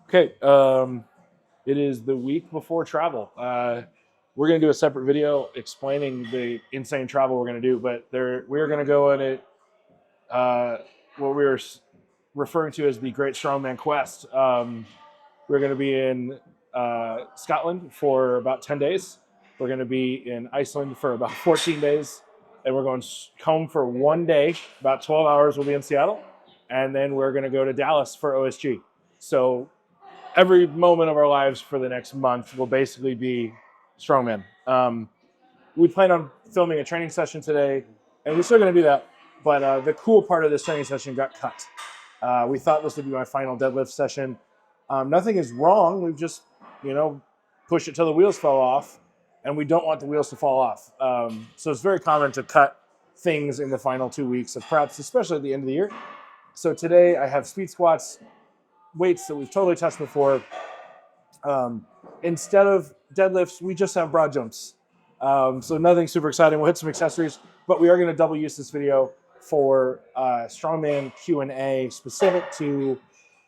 Okay, it is the week before travel. We're going to do a separate video explaining the insane travel we're going to do, but we're going to go on what we were referring to as the Great Strongman Quest. We're going to be in Scotland for about 10 days. We're going to be in Iceland for about 14 days. And we're going home for 1 day, about 12 hours. We'll be in Seattle. And then we're going to go to Dallas for OSG. So every moment of our lives for the next month will basically be strongman. We plan on filming a training session today, and we're still going to do that. But the cool part of this training session got cut. We thought this would be my final deadlift session. Nothing is wrong. We've just, pushed it till the wheels fall off, and we don't want the wheels to fall off. So it's very common to cut things in the final 2 weeks of preps, especially at the end of the year. So today I have speed squats, weights that we've totally touched before. Instead of deadlifts, we just have broad jumps. So nothing super exciting. We'll hit some accessories, but we are going to double use this video for Strongman Q A specific to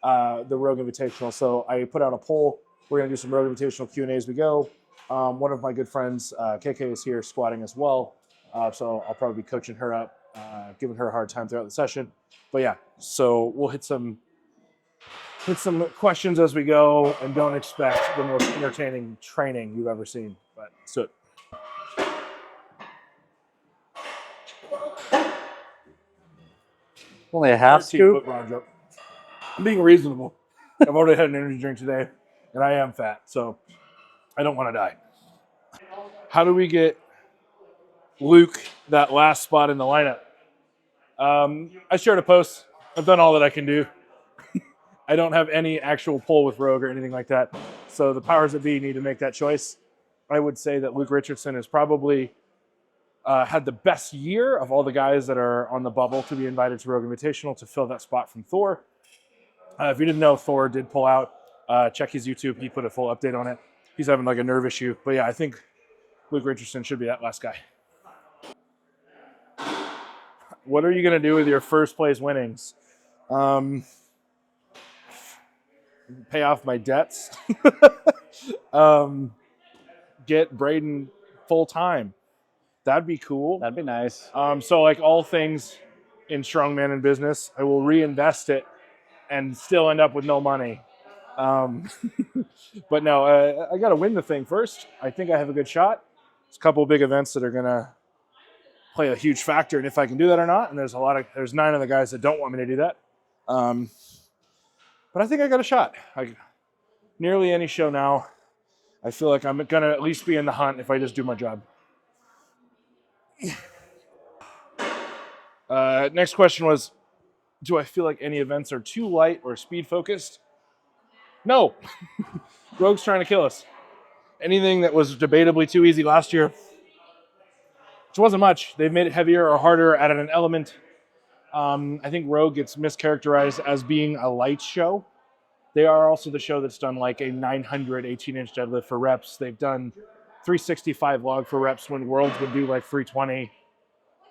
the Rogue Invitational. So I put out a poll. We're going to do some Rogue Invitational Q&A as we go. One of my good friends, KK, is here squatting as well. So I'll probably be coaching her up, giving her a hard time throughout the session. But yeah, so we'll hit some questions as we go, and don't expect the most entertaining training you've ever seen. But so Only a half scoop. I'm being reasonable. I've already had an energy drink today, and I am fat, so I don't want to die. How do we get Luke that last spot in the lineup? I shared a post. I've done all that I can do. I don't have any actual pull with Rogue or anything like that. So the powers that be need to make that choice. I would say that Luke Richardson has probably had the best year of all the guys that are on the bubble to be invited to Rogue Invitational to fill that spot from Thor. If you didn't know, Thor did pull out. Check his YouTube. He put a full update on it. He's having like a nerve issue. But yeah, I think Luke Richardson should be that last guy. What are you going to do with your first place winnings? Pay off my debts. Get Braden full time. That'd be cool. That'd be nice. So like all things in strongman and business, I will reinvest it and still end up with no money. But no, I got to win the thing first. I think I have a good shot. There's a couple of big events that are going to play a huge factor in if I can do that or not. And there's 9 of the guys that don't want me to do that. But I think I got a shot. Nearly any show now, I feel like I'm going to at least be in the hunt if I just do my job. Next question was, do I feel like any events are too light or speed focused? No. Rogue's trying to kill us. Anything that was debatably too easy last year, which wasn't much, they've made it heavier or harder, added an element. I think Rogue gets mischaracterized as being a light show. They are also the show that's done like a 900 18-inch deadlift for reps. They've done 365 log for reps when Worlds would do like 320.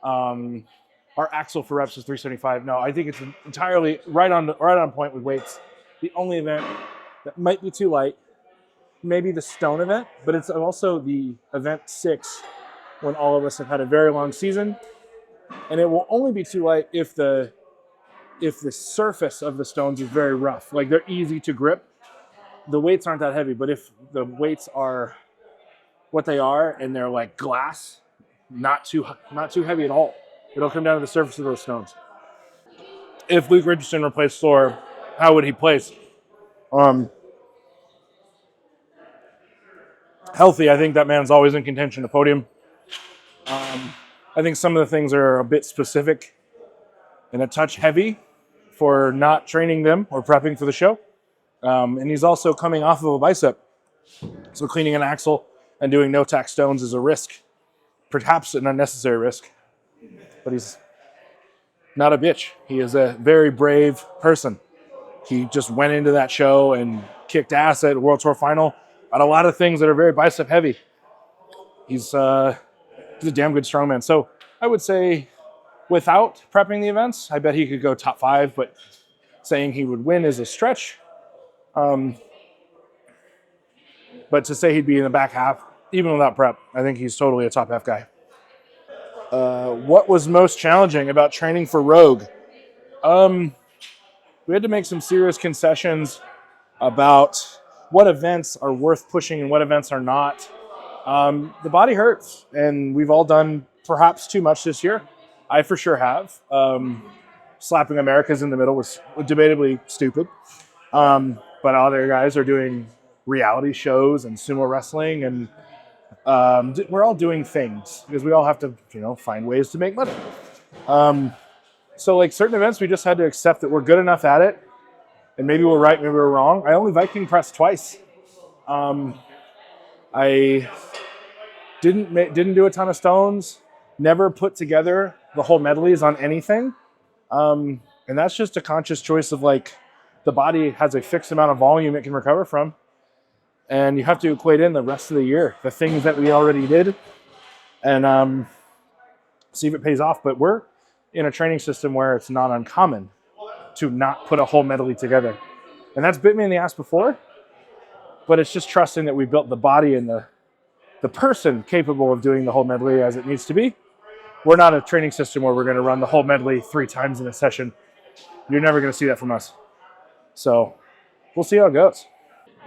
Our axle for reps is 375. No, I think it's entirely right on point with weights. The only event that might be too light, maybe the stone event, but it's also the event 6 when all of us have had a very long season. And it will only be too light if the surface of the stones is very rough. Like they're easy to grip. The weights aren't that heavy, but if the weights are what they are and they're like glass, not too heavy at all, it'll come down to the surface of those stones. If Luke Richardson replaced Thor, how would he place? Healthy, I think that man's always in contention to podium. I think some of the things are a bit specific and a touch heavy for not training them or prepping for the show. And he's also coming off of a bicep. So cleaning an axle and doing no-tack stones is a risk, perhaps an unnecessary risk. But he's not a bitch. He is a very brave person. He just went into that show and kicked ass at World Tour Final at a lot of things that are very bicep heavy. He's a damn good strongman. So I would say without prepping the events, I bet he could go top 5, but saying he would win is a stretch. But to say he'd be in the back half, even without prep, I think he's totally a top half guy. What was most challenging about training for Rogue? We had to make some serious concessions about what events are worth pushing and what events are not. The body hurts, and we've all done perhaps too much this year. I for sure have. Slapping Americas in the middle was debatably stupid. But other guys are doing reality shows and sumo wrestling, and we're all doing things because we all have to, find ways to make money. So like certain events, we just had to accept that we're good enough at it, and maybe we're right, maybe we're wrong. I only Viking pressed twice. I didn't do a ton of stones. Never put together the whole medleys on anything, and that's just a conscious choice of like the body has a fixed amount of volume it can recover from, and you have to equate in the rest of the year the things that we already did, and see if it pays off. But we're in a training system where it's not uncommon to not put a whole medley together. And that's bit me in the ass before, but it's just trusting that we built the body and the person capable of doing the whole medley as it needs to be. We're not a training system where we're going to run the whole medley 3 times in a session. You're never going to see that from us. So we'll see how it goes.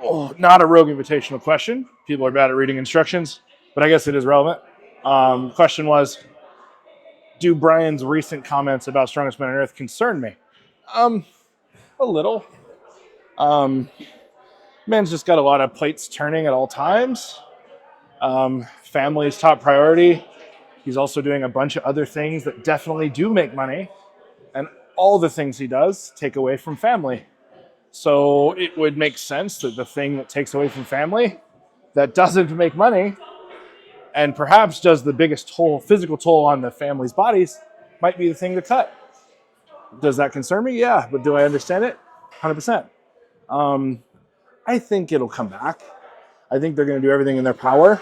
Oh, not a Rogue Invitational question. People are bad at reading instructions, but I guess it is relevant. Question was, do Brian's recent comments about strongest man on earth concern me? A little. Man's just got a lot of plates turning at all times. Family's top priority. He's also doing a bunch of other things that definitely do make money. And all the things he does take away from family. So it would make sense that the thing that takes away from family, that doesn't make money, and perhaps does the biggest physical toll on the family's bodies, might be the thing to cut. Does that concern me? Yeah. But do I understand it? 100%. I think it'll come back. I think they're going to do everything in their power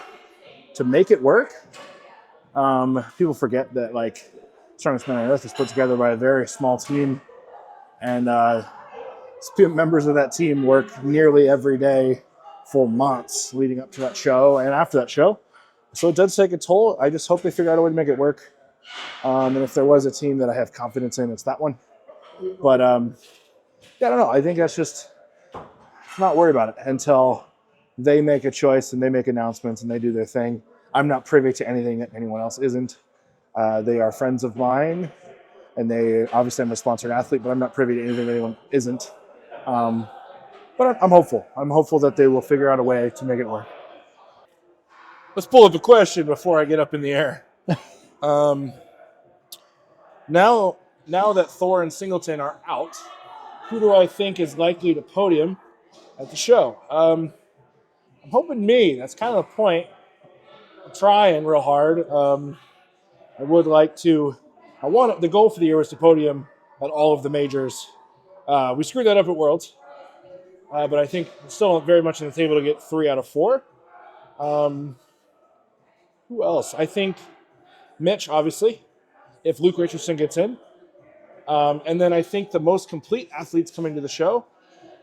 to make it work. People forget that like Strongest Man on Earth is put together by a very small team, and members of that team work nearly every day for months leading up to that show and after that show. So it does take a toll. I just hope they figure out a way to make it work. And if there was a team that I have confidence in, it's that one. But I don't know. I think that's just not worry about it until they make a choice and they make announcements and they do their thing. I'm not privy to anything that anyone else isn't. They are friends of mine, and obviously I'm a sponsored athlete, but I'm not privy to anything that anyone isn't. But I'm hopeful. I'm hopeful that they will figure out a way to make it work. Let's pull up a question before I get up in the air. Now that Thor and Singleton are out, who do I think is likely to podium at the show? I'm hoping me. That's kind of the point. I'm trying real hard. I would like to. The goal for the year was to podium at all of the majors. We screwed that up at Worlds, but I think it's still very much on the table to get 3 out of 4. Who else? I think Mitch, obviously, if Luke Richardson gets in. And then I think the most complete athletes coming to the show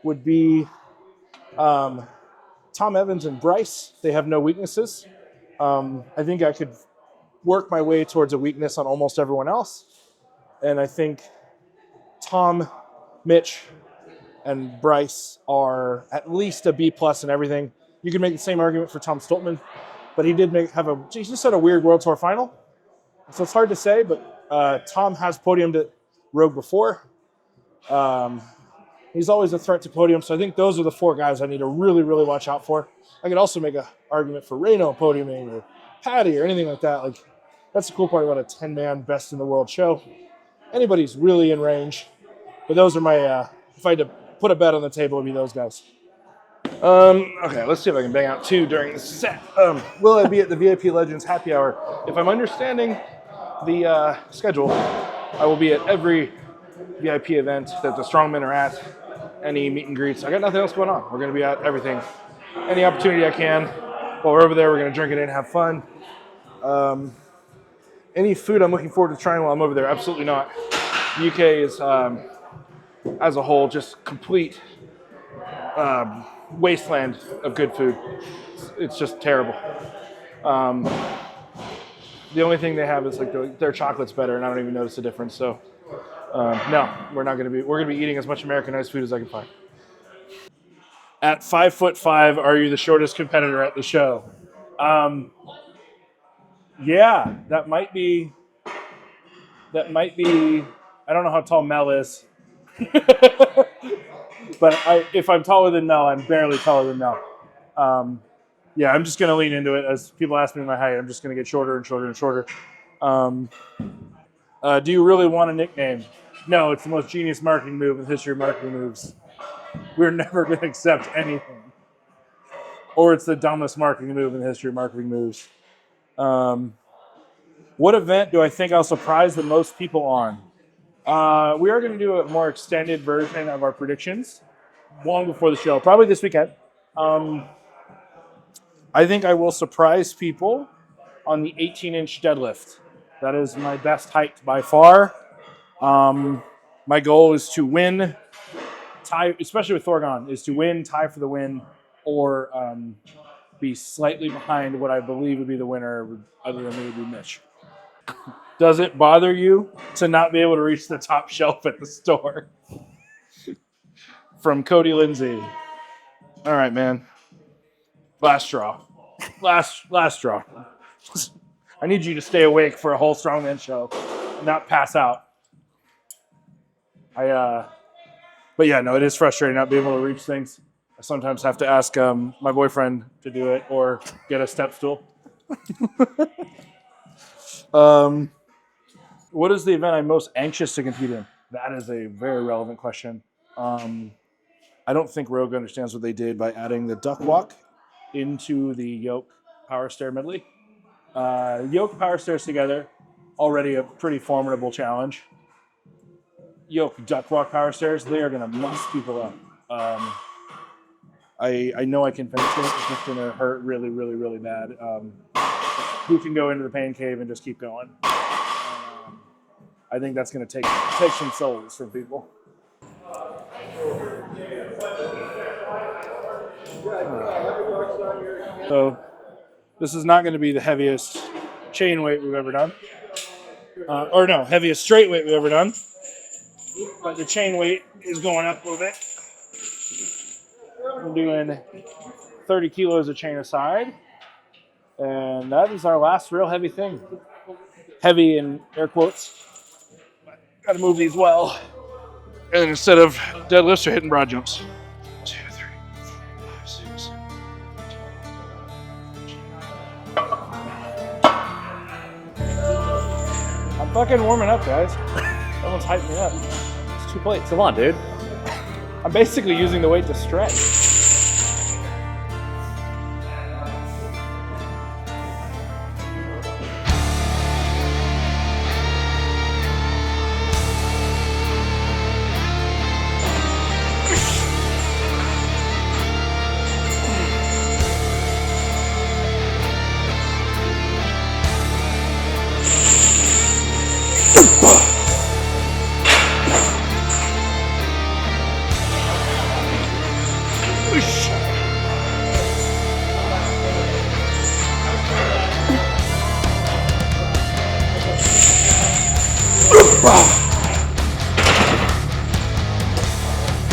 would be Tom Evans and Bryce. They have no weaknesses. I think I could work my way towards a weakness on almost everyone else. And I think Tom, Mitch, and Bryce are at least a B+ in everything. You could make the same argument for Tom Stoltman, but he just had a weird World Tour final. So it's hard to say, but Tom has podiumed at Rogue before. He's always a threat to podium, so I think those are the 4 guys I need to really, really watch out for. I could also make an argument for Reno podiuming or Patty or anything like that. Like, that's the cool part about a 10-man best in the world show. Anybody's really in range, but those are my. If I had to put a bet on the table, it'd be those guys. Okay, let's see if I can bang out 2 during the set. Will I be at the VIP Legends Happy Hour? If I'm understanding the schedule, I will be at every VIP event that the Strongmen are at, any meet and greets. I got nothing else going on. We're going to be at everything. Any opportunity I can. While we're over there, we're going to drink it in and have fun. Any food I'm looking forward to trying while I'm over there? Absolutely not. The UK is, as a whole, just complete wasteland of good food. It's just terrible. The only thing they have is like their chocolate's better, and I don't even notice the difference. So no, we're not going to be. We're going to be eating as much Americanized food as I can find. At 5'5", are you the shortest competitor at the show? Yeah, that might be. I don't know how tall Mel is, but if I'm taller than Mel, I'm barely taller than Mel. Yeah, I'm just going to lean into it. As people ask me my height, I'm just going to get shorter and shorter and shorter. Do you really want a nickname? No, it's the most genius marketing move in the history of marketing moves. We're never going to accept anything. Or it's the dumbest marketing move in the history of marketing moves. What event do I think I'll surprise the most people on? We are going to do a more extended version of our predictions long before the show, probably this weekend. I think I will surprise people on the 18-inch deadlift. That is my best height by far. My goal is to win, tie, especially with Thorgon, is to win, tie for the win, or be slightly behind what I believe would be the winner, other than me, would be Mitch. Does it bother you to not be able to reach the top shelf at the store? From Cody Lindsay. All right, man. Last straw. Last straw. I need you to stay awake for a whole Strongman show, not pass out. But yeah, no, it is frustrating not being able to reach things. I sometimes have to ask my boyfriend to do it or get a step stool. What is the event I'm most anxious to compete in? That is a very relevant question. I don't think Rogue understands what they did by adding the duck walk into the yoke power stair medley. Yoke power stairs together, already a pretty formidable challenge. Yoke duck walk power stairs, they are going to muss people up. I know I can finish it. It's just going to hurt really, really, really bad. Who can go into the pain cave and just keep going? I think that's going to take some souls from people. So this is not going to be the heaviest chain weight we've ever done. Heaviest straight weight we've ever done. But the chain weight is going up a little bit. We're doing 30 kilos of chain aside. And that is our last real heavy thing. Heavy in air quotes. Got to move these well. And instead of deadlifts, we're hitting broad jumps. 2, 3, 4, 5, 6. I'm fucking warming up, guys. Someone's hyping me up. It's 2 plates. Come on, dude. I'm basically using the weight to stretch.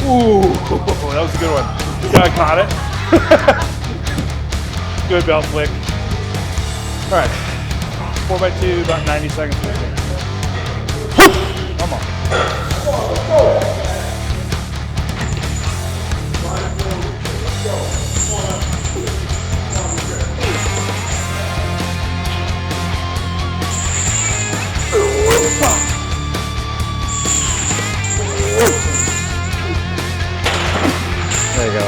Ooh, that was a good one. Yeah, I caught it. Good belt flick. All right, 4x2, about 90 seconds. Come on. There you go.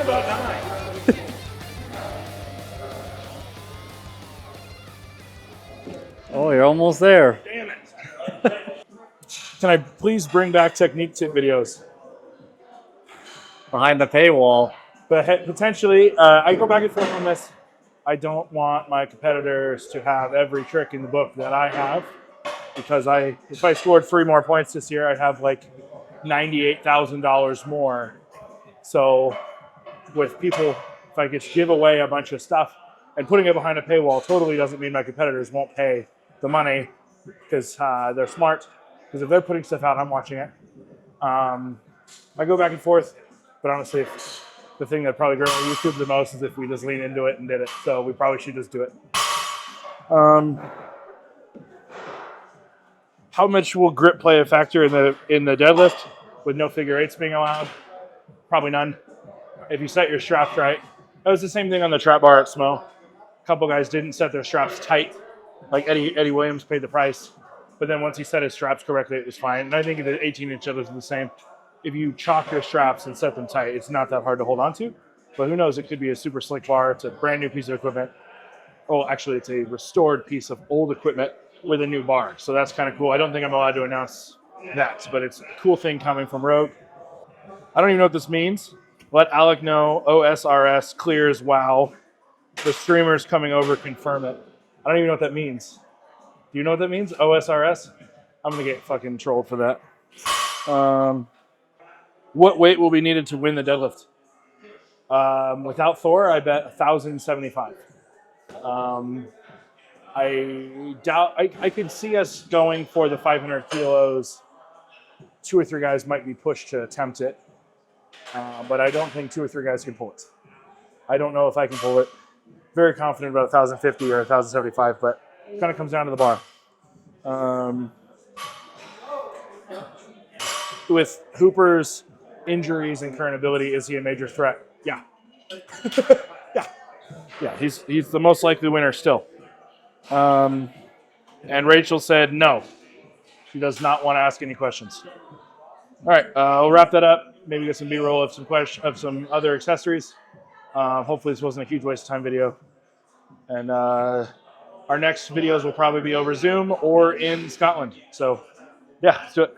about 9. Oh, you're almost there. Damn it. Can I please bring back technique tip videos? Behind the paywall. But potentially, I go back and forth on this. I don't want my competitors to have every trick in the book that I have, because if I scored 3 more points this year, I'd have like $98,000 more. So with people, if I just give away a bunch of stuff and putting it behind a paywall totally doesn't mean my competitors won't pay the money, because they're smart. Because if they're putting stuff out, I'm watching it. I go back and forth, but honestly, the thing that probably grow on YouTube the most is if we just lean into it and did it. So we probably should just do it. How much will grip play a factor in the deadlift with no figure eights being allowed? Probably none. If you set your straps right. That was the same thing on the trap bar at Smo. A couple guys didn't set their straps tight. Like Eddie Williams paid the price. But then once he set his straps correctly, it was fine. And I think the 18-inch others are the same. If you chalk your straps and set them tight, it's not that hard to hold on to. But who knows? It could be a super slick bar. It's a brand new piece of equipment. Oh, actually, it's a restored piece of old equipment with a new bar. So that's kind of cool. I don't think I'm allowed to announce that, but it's a cool thing coming from Rogue. I don't even know what this means. Let Alec know. OSRS clears. Wow. The streamers coming over confirm it. I don't even know what that means. Do you know what that means? OSRS? I'm going to get fucking trolled for that. What weight will be needed to win the deadlift? Without Thor, I bet 1,075. I doubt I could see us going for the 500 kilos. 2 or 3 guys might be pushed to attempt it, but I don't think 2 or 3 guys can pull it. I don't know if I can pull it. Very confident about 1,050 or 1,075, but it kind of comes down to the bar. With Hooper's injuries and current ability, is he a major threat? Yeah. Yeah. He's the most likely winner still. And Rachel said no. She does not want to ask any questions. All right, we'll wrap that up. Maybe get some B-roll of some other accessories. Hopefully this wasn't a huge waste of time video. And our next videos will probably be over Zoom or in Scotland. So yeah, let's do it.